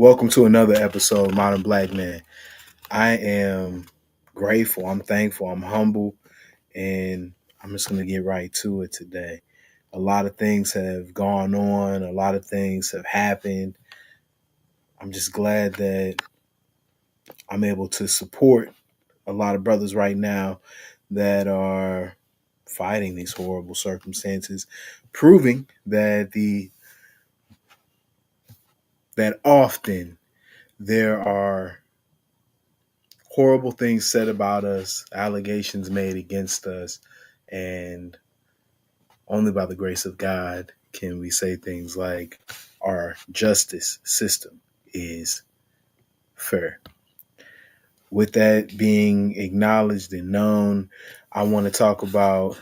Welcome to another episode of Modern Black Man. I am grateful, I'm thankful, I'm humble, and I'm just going to get right to it today. A lot of things have gone on, a lot of things have happened. I'm just glad that I'm able to support a lot of brothers right now that are fighting these horrible circumstances, proving that often there are horrible things said about us, allegations made against us, and only by the grace of God can we say things like our justice system is fair. With that being acknowledged and known, I want to talk about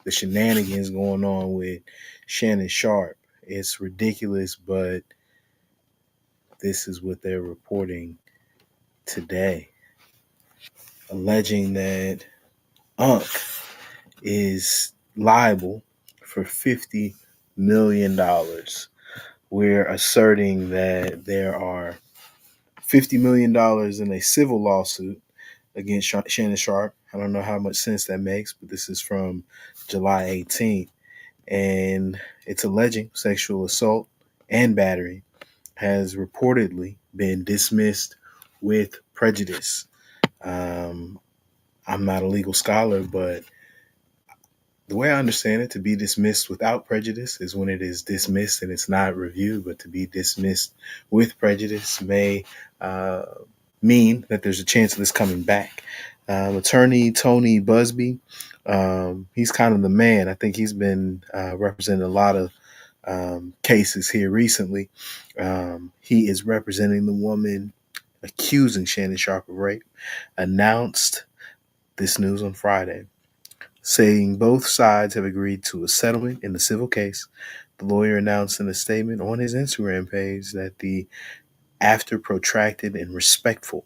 the shenanigans going on with Shannon Sharp. It's ridiculous, but this is what they're reporting today, alleging that Unk is liable for $50 million. We're asserting that there are $50 million in a civil lawsuit against Shannon Sharp. I don't know how much sense that makes, but this is from July 18th. And it's alleging sexual assault and battery has reportedly been dismissed with prejudice. Um, I'm not a legal scholar, but the way I understand it, to be dismissed without prejudice is when it is dismissed and it's not reviewed, but to be dismissed with prejudice may uh, mean that there's a chance of this coming back. Attorney Tony Busby, he's kind of the man. I think he's been representing a lot of cases here recently. He is representing the woman accusing Shannon Sharp of rape, announced this news on Friday, saying both sides have agreed to a settlement in the civil case. The lawyer announced in a statement on his Instagram page that after protracted and respectful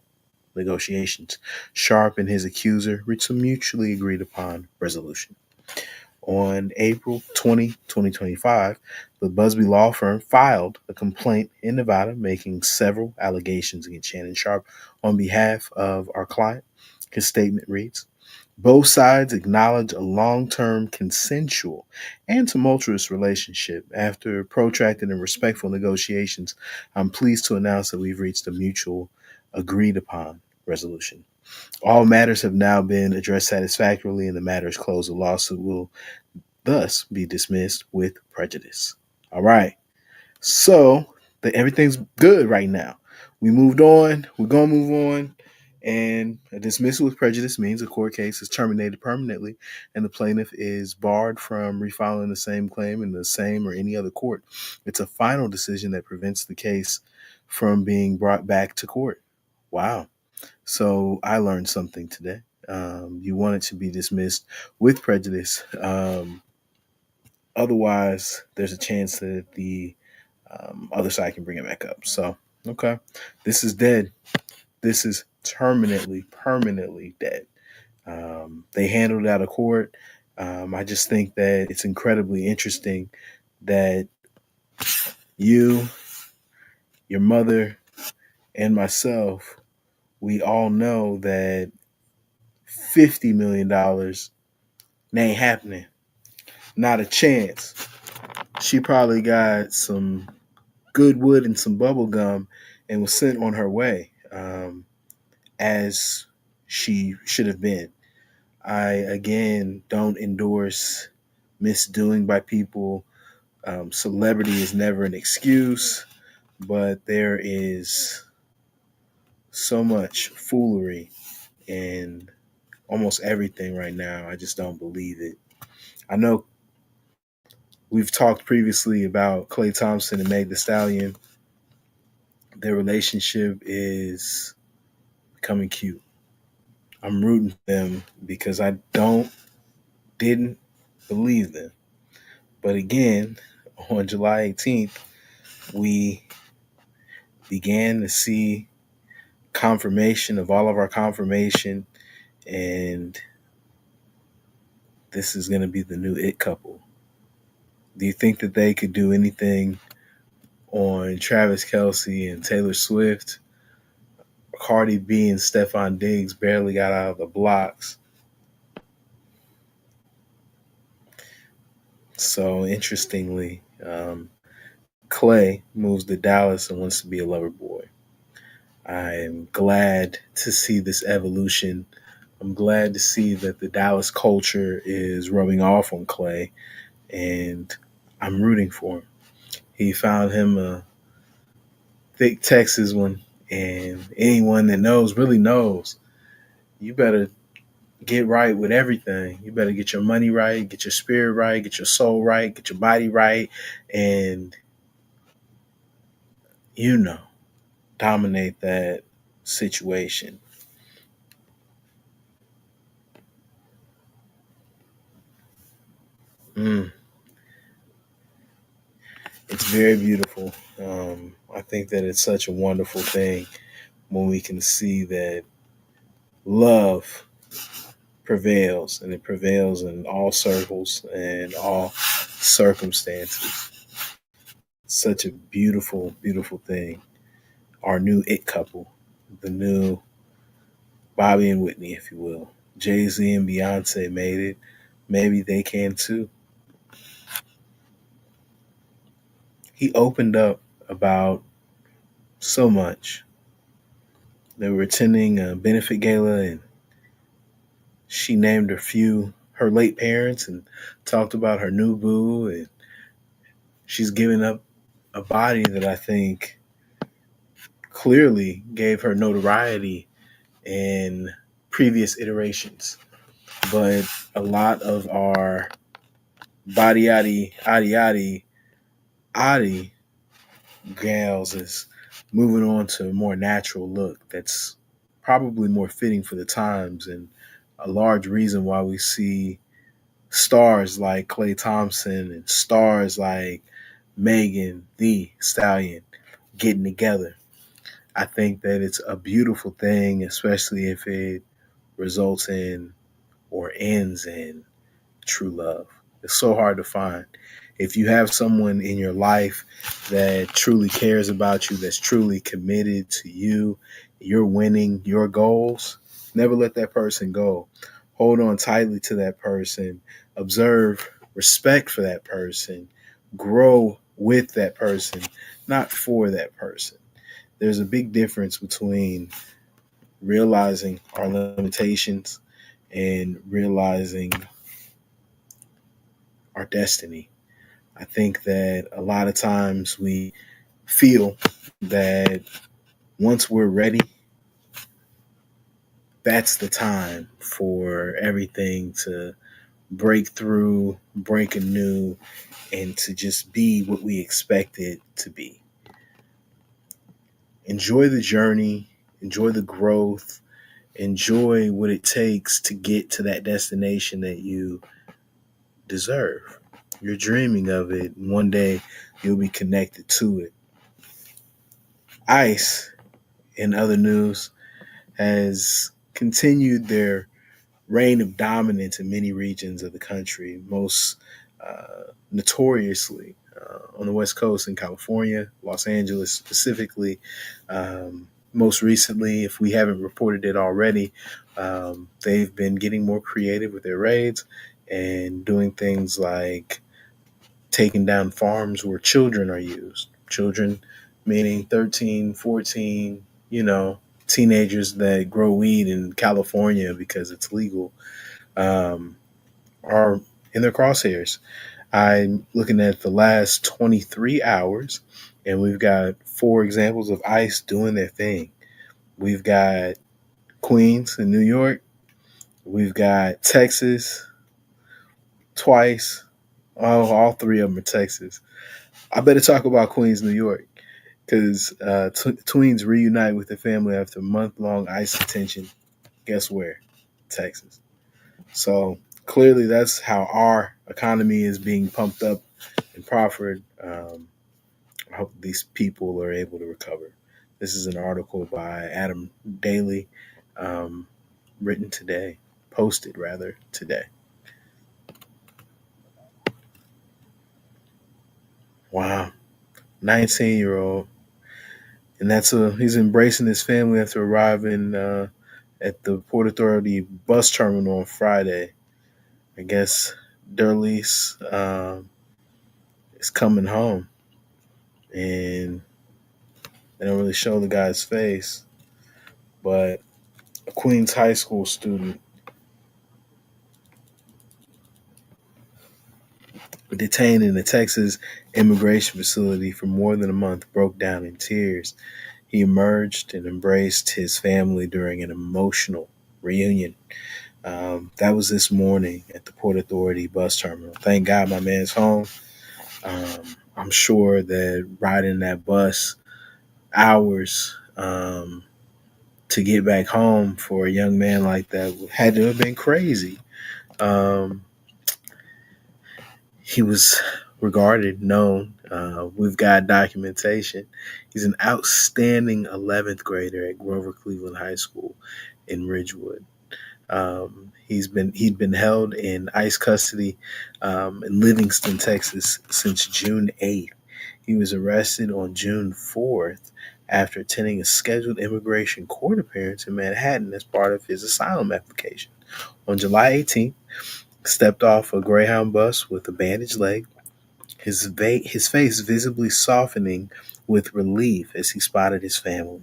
negotiations, Sharp and his accuser reached a mutually agreed upon resolution. On April 20, 2025, the Busby law firm filed a complaint in Nevada making several allegations against Shannon Sharp on behalf of our client. His statement reads, both sides acknowledge a long-term consensual and tumultuous relationship. After protracted and respectful negotiations, I'm pleased to announce that we've reached a mutual agreed upon resolution. All matters have now been addressed satisfactorily and the matter is closed. The lawsuit will thus be dismissed with prejudice. All right. So everything's good right now. We moved on. We're going to move on. And a dismissal with prejudice means a court case is terminated permanently and the plaintiff is barred from refiling the same claim in the same or any other court. It's a final decision that prevents the case from being brought back to court. Wow. So I learned something today. You want it to be dismissed with prejudice. Otherwise, there's a chance that the other side can bring it back up. So, okay, this is dead. This is permanently dead. They handled it out of court. I just think that it's incredibly interesting that you, your mother, and myself, we all know that $50 million ain't happening. Not a chance. She probably got some good wood and some bubble gum and was sent on her way, as she should have been. I, again, don't endorse misdoing by people. Celebrity is never an excuse, but there is so much foolery in almost everything right now. I just don't believe it. I know we've talked previously about Klay Thompson and Meg Thee Stallion. Their relationship is becoming cute. I'm rooting for them because I didn't believe them. But again, on July 18th, we began to see confirmation of all of our confirmation, and this is going to be the new it couple. Do you think that they could do anything on Travis Kelsey and Taylor Swift. Cardi B and Stephon Diggs barely got out of the blocks. So interestingly, Klay moves to Dallas and wants to be a lover boy. I am glad to see this evolution. I'm glad to see that the Dallas culture is rubbing off on Klay, and I'm rooting for him. He found him a thick Texas one, and anyone that knows really knows. You better get right with everything. You better get your money right, get your spirit right, get your soul right, get your body right, and you know, dominate that situation. Mm, it's very beautiful. I think that it's such a wonderful thing when we can see that love prevails, and it prevails in all circles and all circumstances. Such a beautiful, beautiful thing. Our new it couple, the new Bobby and Whitney, if you will. Jay-Z and Beyonce made it. Maybe they can too. He opened up about so much. They were attending a benefit gala, and she named her late parents and talked about her new boo, and she's giving up a body that I think clearly gave her notoriety in previous iterations. But a lot of our body yaddy yaddy yaddy yaddy gals is moving on to a more natural look that's probably more fitting for the times, and a large reason why we see stars like Klay Thompson and stars like Megan the Stallion getting together. I think that it's a beautiful thing, especially if it results in or ends in true love. It's so hard to find. If you have someone in your life that truly cares about you, that's truly committed to you, you're winning your goals, never let that person go. Hold on tightly to that person, observe, respect for that person, grow with that person, not for that person. There's a big difference between realizing our limitations and realizing our destiny. I think that a lot of times we feel that once we're ready, that's the time for everything to break through, break anew, and to just be what we expect it to be. Enjoy the journey, enjoy the growth, enjoy what it takes to get to that destination that you deserve. You're dreaming of it, and one day you'll be connected to it. ICE, in other news, has continued their reign of dominance in many regions of the country, most notoriously on the West Coast in California, Los Angeles specifically. Most recently, if we haven't reported it already, they've been getting more creative with their raids and doing things like taking down farms where children are used. Children meaning 13, 14, teenagers that grow weed in California because it's legal, um, are in their crosshairs. I'm looking at the last 23 hours, and we've got four examples of ICE doing their thing. We've got Queens in New York. We've got Texas twice. Oh, all three of them are Texas. I better talk about Queens, New York, because tweens reunite with their family after month-long ICE detention. Guess where? Texas. So clearly, that's how our economy is being pumped up and proffered. I hope these people are able to recover. This is an article by Adam Daly, um, written today, posted rather today. Wow. 19-year old, and he's embracing his family after arriving at the Port Authority bus terminal on Friday. I guess Durlease is coming home, and they don't really show the guy's face, but a Queens High School student detained in a Texas immigration facility for more than a month broke down in tears. He emerged and embraced his family during an emotional reunion. That was this morning at the Port Authority bus terminal. Thank God my man's home. I'm sure that riding that bus hours to get back home for a young man like that had to have been crazy. Um, he was regarded, known. We've got documentation. He's an outstanding 11th grader at Grover Cleveland High School in Ridgewood. He'd been held in ICE custody in Livingston, Texas, since June 8th. He was arrested on June 4th after attending a scheduled immigration court appearance in Manhattan as part of his asylum application. On July 18th, stepped off a Greyhound bus with a bandaged leg, his face visibly softening with relief as he spotted his family.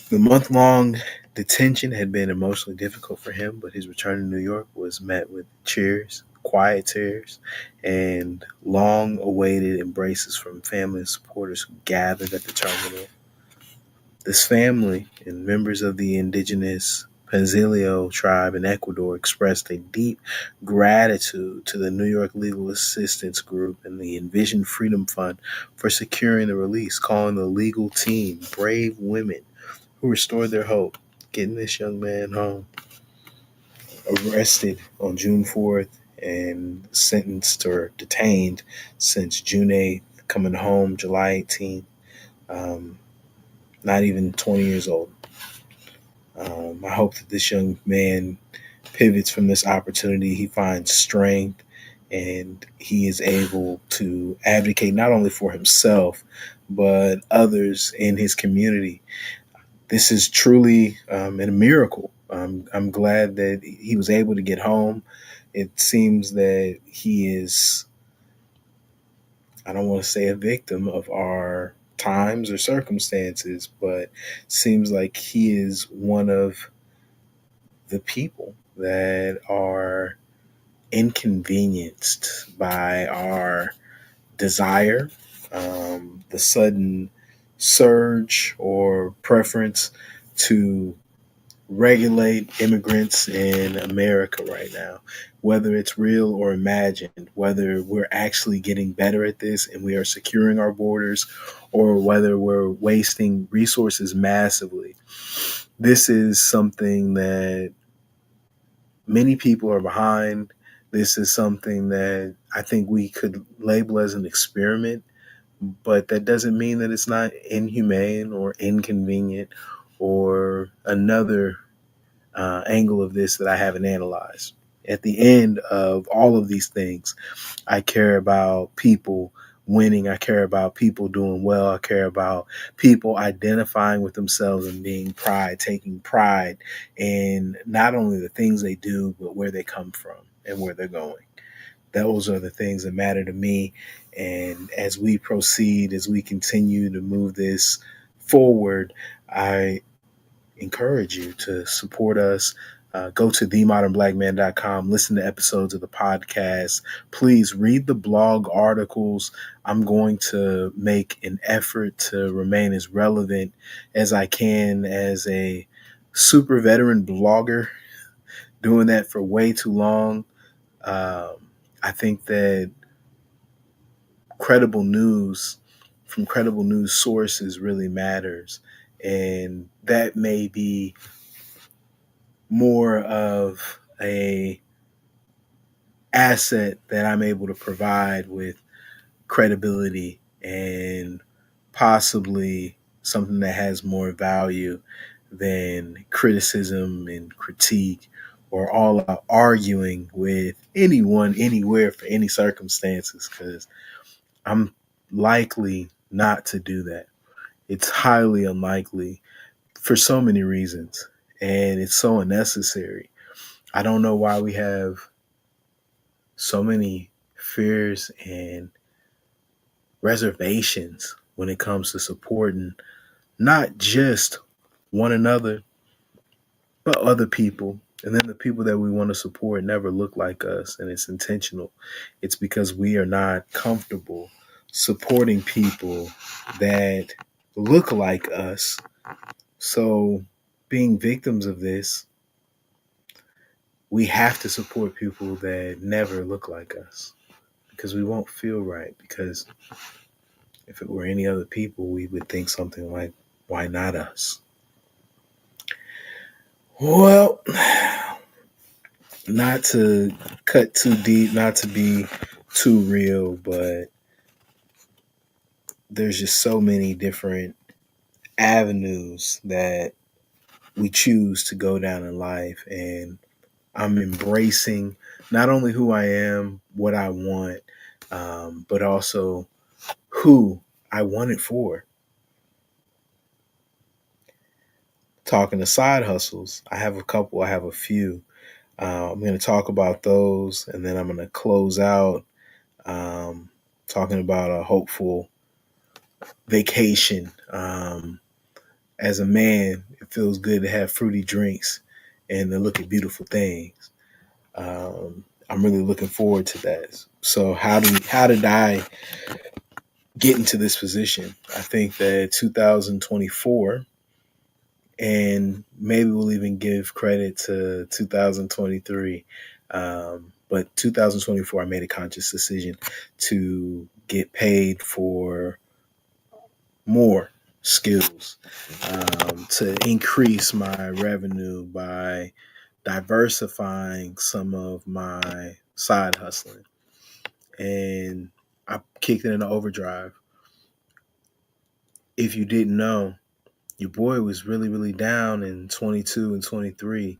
The month-long detention had been emotionally difficult for him, but his return to New York was met with cheers, quiet tears, and long-awaited embraces from family and supporters who gathered at the terminal. This family and members of the indigenous Panzilio tribe in Ecuador expressed a deep gratitude to the New York Legal Assistance Group and the Envision Freedom Fund for securing the release, calling the legal team brave women who restored their hope, getting this young man home. Arrested on June 4th and sentenced or detained since June 8th, coming home July 18th. Not even 20 years old. I hope that this young man pivots from this opportunity. He finds strength and he is able to advocate not only for himself, but others in his community. This is truly a miracle. I'm glad that he was able to get home. It seems that he is, I don't want to say a victim of our times or circumstances, but seems like he is one of the people that are inconvenienced by our desire, the sudden surge or preference to regulate immigrants in America right now, whether it's real or imagined, whether we're actually getting better at this and we are securing our borders, or whether we're wasting resources massively. This is something that many people are behind. This is something that I think we could label as an experiment, but that doesn't mean that it's not inhumane or inconvenient or another angle of this that I haven't analyzed. At the end of all of these things, I care about people winning. I care about people doing well. I care about people identifying with themselves and being taking pride in not only the things they do, but where they come from and where they're going. Those are the things that matter to me. And as we proceed, as we continue to move this forward, I encourage you to support us. Go to themodernblackman.com, listen to episodes of the podcast. Please read the blog articles. I'm going to make an effort to remain as relevant as I can as a super veteran blogger, doing that for way too long. I think that credible news from credible news sources really matters. And that may be more of a asset that I'm able to provide with credibility and possibly something that has more value than criticism and critique or all out arguing with anyone anywhere for any circumstances, because I'm likely not to do that. It's highly unlikely for so many reasons, and it's so unnecessary. I don't know why we have so many fears and reservations when it comes to supporting not just one another, but other people. And then the people that we want to support never look like us, and it's intentional. It's because we are not comfortable supporting people that look like us. So, being victims of this, we have to support people that never look like us because we won't feel right. Because if it were any other people, we would think something like, why not us? Well, not to cut too deep, not to be too real, but there's just so many different avenues that we choose to go down in life. And I'm embracing not only who I am, what I want, but also who I want it for. Talking to side hustles, I have a couple, I have a few. I'm going to talk about those, and then I'm going to close out um, talking about a hopeful vacation. As a man, it feels good to have fruity drinks and to look at beautiful things. I'm really looking forward to that. So, how did I get into this position? I think that 2024, and maybe we'll even give credit to 2023. But 2024, I made a conscious decision to get paid for more skills, to increase my revenue by diversifying some of my side hustling. And I kicked it into overdrive. If you didn't know, your boy was really, really down in 22 and 23.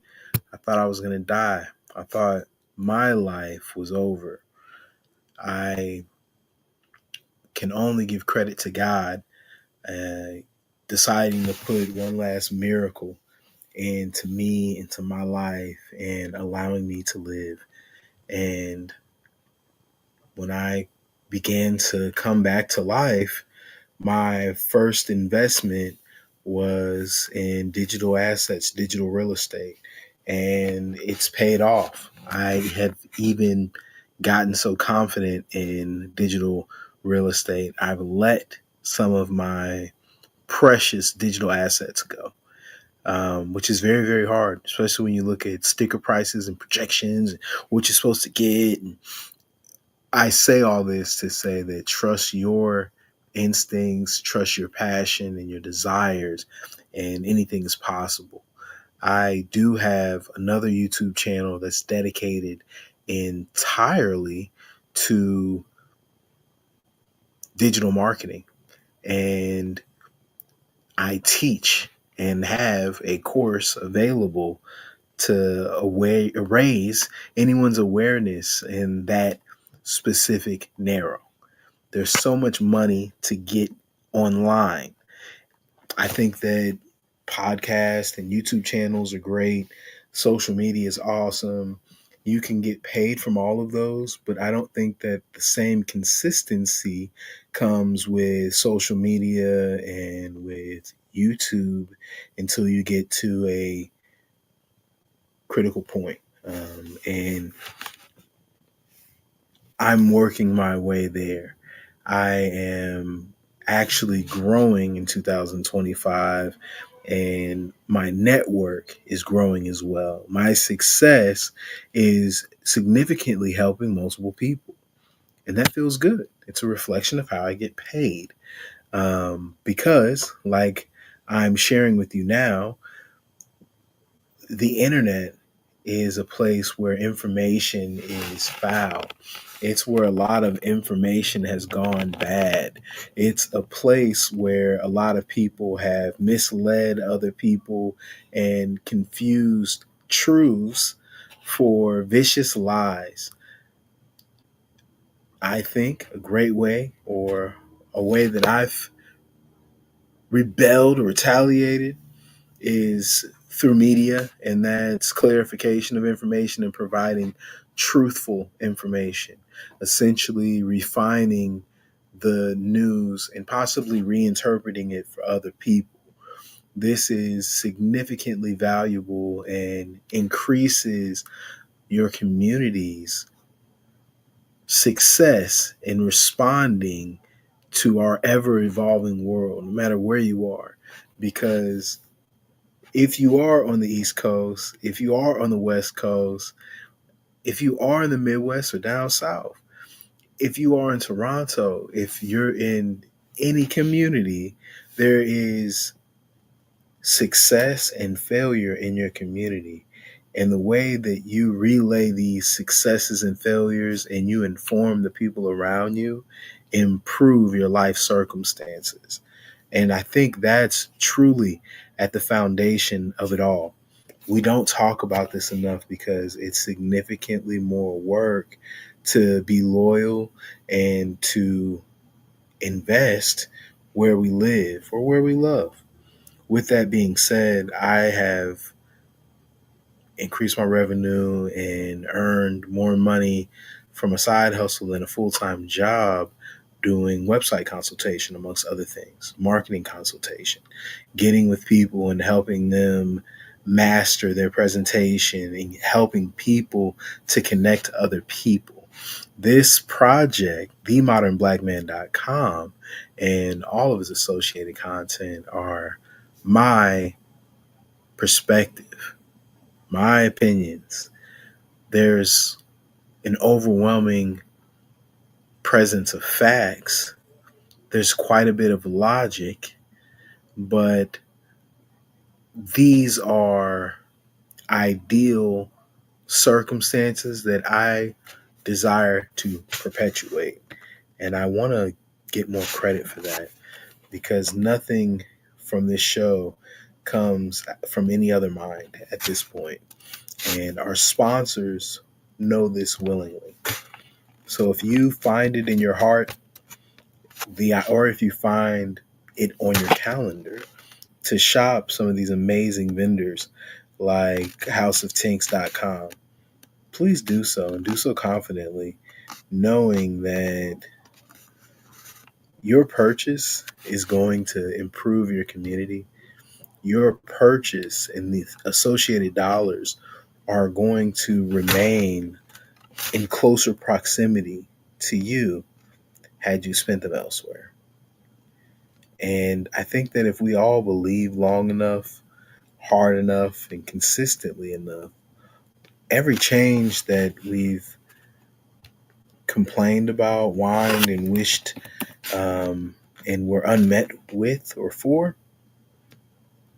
I thought I was going to die. I thought my life was over. I can only give credit to God uh, deciding to put one last miracle into me, into my life, and allowing me to live. And when I began to come back to life, my first investment was in digital assets, digital real estate, and it's paid off. I have even gotten so confident in digital real estate, I've let some of my precious digital assets go, which is very, very hard, especially when you look at sticker prices and projections and what you're supposed to get. And I say all this to say that trust your instincts, trust your passion and your desires, and anything is possible. I do have another YouTube channel that's dedicated entirely to digital marketing, and I teach and have a course available to raise anyone's awareness in that specific narrow. There's so much money to get online. I think that podcasts and YouTube channels are great. Social media is awesome. You can get paid from all of those, but I don't think that the same consistency comes with social media and with YouTube until you get to a critical point. And I'm working my way there. I am actually growing in 2025, and my network is growing as well. My success is significantly helping multiple people, and that feels good. It's a reflection of how I get paid. Because, like I'm sharing with you now, the internet is a place where information is foul. It's where a lot of information has gone bad. It's a place where a lot of people have misled other people and confused truths for vicious lies. I think a great way, or A way that I've rebelled or retaliated is through media, and that's clarification of information and providing truthful information, essentially refining the news and possibly reinterpreting it for other people. This is significantly valuable and increases your community's success in responding to our ever evolving world, no matter where you are. Because if you are on the East Coast, if you are on the West Coast, if you are in the Midwest or down South, if you are in Toronto, if you're in any community, there is success and failure in your community. And the way that you relay these successes and failures and you inform the people around you improve your life circumstances. And I think that's truly at the foundation of it all. We don't talk about this enough because it's significantly more work to be loyal and to invest where we live or where we love. With that being said, I have increased my revenue and earned more money from a side hustle than a full time job doing website consultation, amongst other things, marketing consultation, getting with people and helping them master their presentation and helping people to connect to other people. This project, themodernblackman.com, and all of its associated content are my perspective, my opinions. There's an overwhelming presence of facts. There's quite a bit of logic, but these are ideal circumstances that I desire to perpetuate. And I want to get more credit for that because nothing from this show comes from any other mind at this point. And our sponsors know this willingly. So if you find it in your heart, or if you find it on your calendar to shop some of these amazing vendors like houseoftinks.com, please do so and do so confidently, knowing that your purchase is going to improve your community. Your purchase and the associated dollars are going to remain in closer proximity to you had you spent them elsewhere. And I think that if we all believe long enough, hard enough, and consistently enough, every change that we've complained about, whined, and wished, and were unmet with or for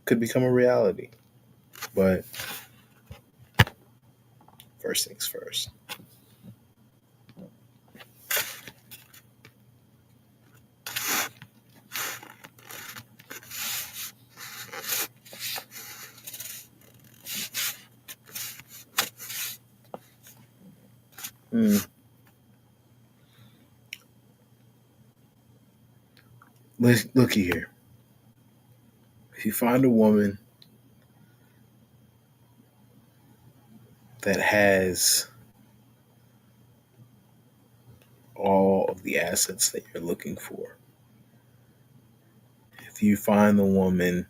could become a reality. But first things first. Looky here. If you find a woman that has all of the assets that you're looking for, if you find the woman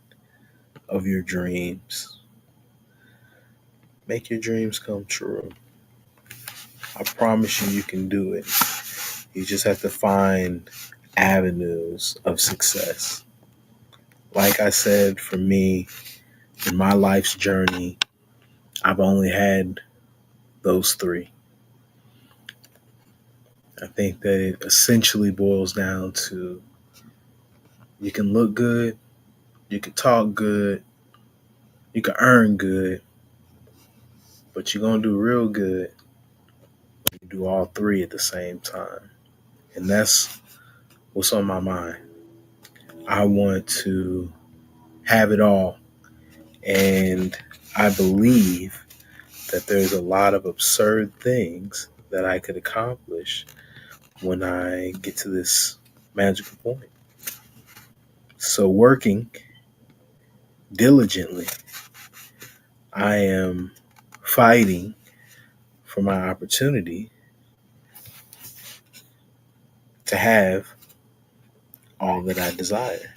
of your dreams, make your dreams come true. I promise you, you can do it. You just have to find avenues of success. Like I said, for me, in my life's journey, I've only had those three. I think that it essentially boils down to you can look good, you can talk good, you can earn good, but you're going to do real good when you do all three at the same time. And that's what's on my mind. I want to have it all. And I believe that there's a lot of absurd things that I could accomplish when I get to this magical point. So, working diligently, I am fighting for my opportunity to have all that I desire.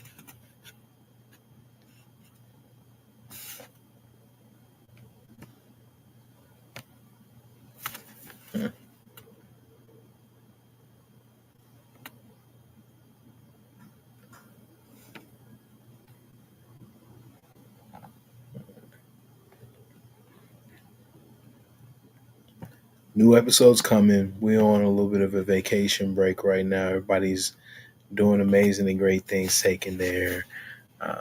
New episodes coming. We're on a little bit of a vacation break right now. Everybody's doing amazing and great things, taking their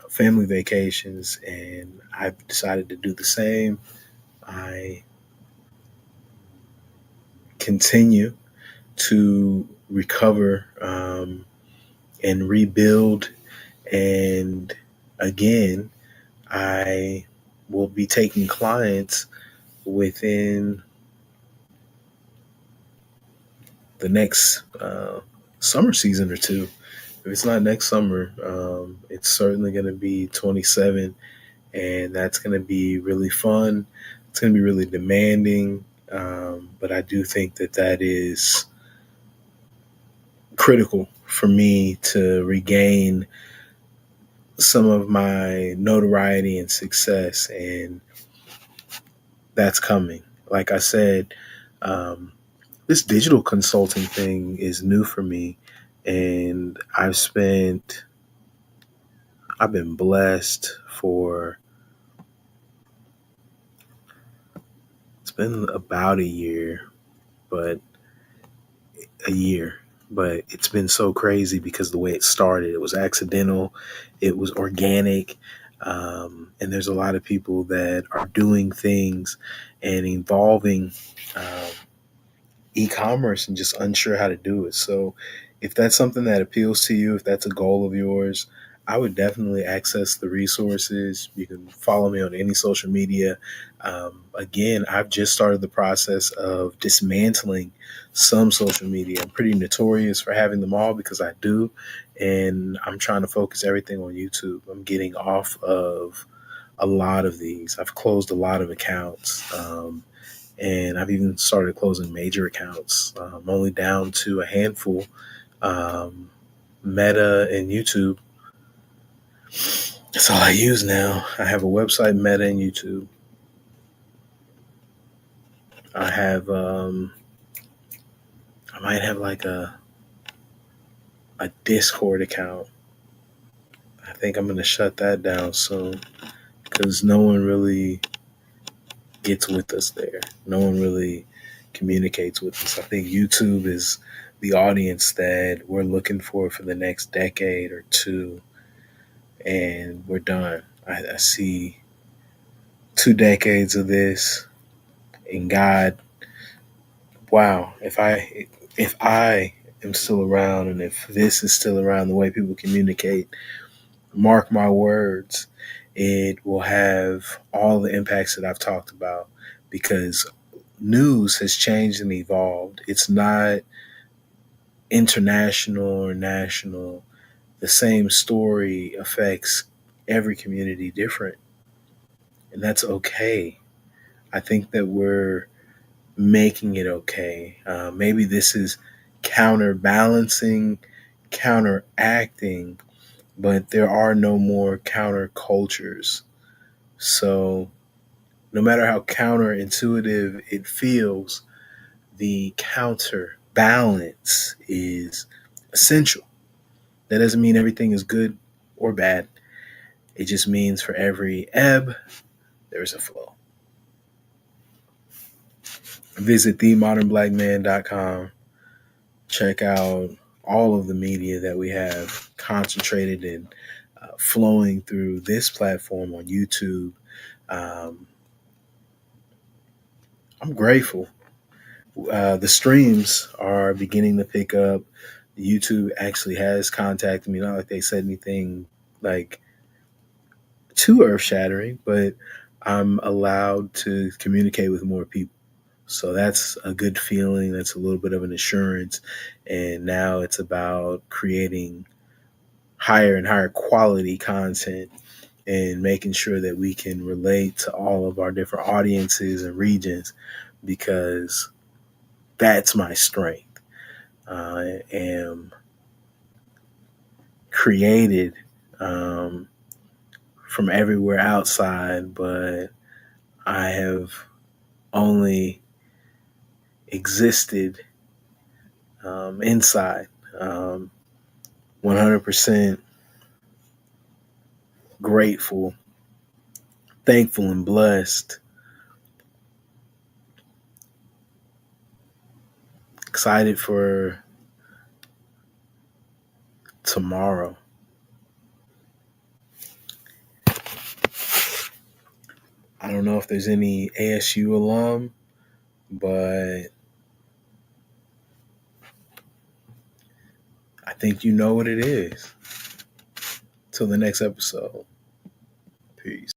family vacations, and I've decided to do the same. I continue to recover and rebuild, and again, I will be taking clients within the next summer season or two. If it's not next summer, it's certainly going to be 27, and that's going to be really fun. It's going to be really demanding, but I do think that that is critical for me to regain some of my notoriety and success, and that's coming. Like I said, um, this digital consulting thing is new for me, and I've been blessed for it's been about but a year, but it's been so crazy because the way it started, it was accidental, it was organic, and there's a lot of people that are doing things and evolving um, e-commerce and just unsure how to do it. So if that's something that appeals to you, if that's a goal of yours, I would definitely access the resources. You can follow me on any social media. Again, I've just started the process of dismantling some social media. I'm pretty notorious for having them all because I do, and I'm trying to focus everything on YouTube. I'm getting off of a lot of these. I've closed a lot of accounts. And I've even started closing major accounts. I'm only down to a handful. Um, Meta and YouTube. That's all I use now. I have a website, Meta and YouTube. I have, I might have like a Discord account. I think I'm going to shut that down soon because no one really gets with us there. No one really communicates with us. I think YouTube is the audience that we're looking for the next decade or two, and we're done. I see 2 decades of this, and God, wow, if I am still around, and if this is still around, the way people communicate, mark my words, it will have all the impacts that I've talked about because news has changed and evolved. It's not international or national. The same story affects every community different, and that's okay. I think that we're making it okay. Maybe this is counterbalancing, counteracting, but there are no more countercultures. So, no matter how counterintuitive it feels, the counterbalance is essential. That doesn't mean everything is good or bad. It just means for every ebb, there's a flow. Visit themodernblackman.com. Check out all of the media that we have concentrated and flowing through this platform on YouTube. Um, I'm grateful. The streams are beginning to pick up. YouTube actually has contacted me. Not like they said anything like too earth shattering, but I'm allowed to communicate with more people. So that's a good feeling. That's a little bit of an assurance. And now it's about creating higher and higher quality content and making sure that we can relate to all of our different audiences and regions, because that's my strength. I am created from everywhere outside, but I have only existed inside. 100% grateful, thankful, and blessed. Excited for tomorrow. I don't know if there's any ASU alum, but I think you know what it is. Till the next episode. Peace.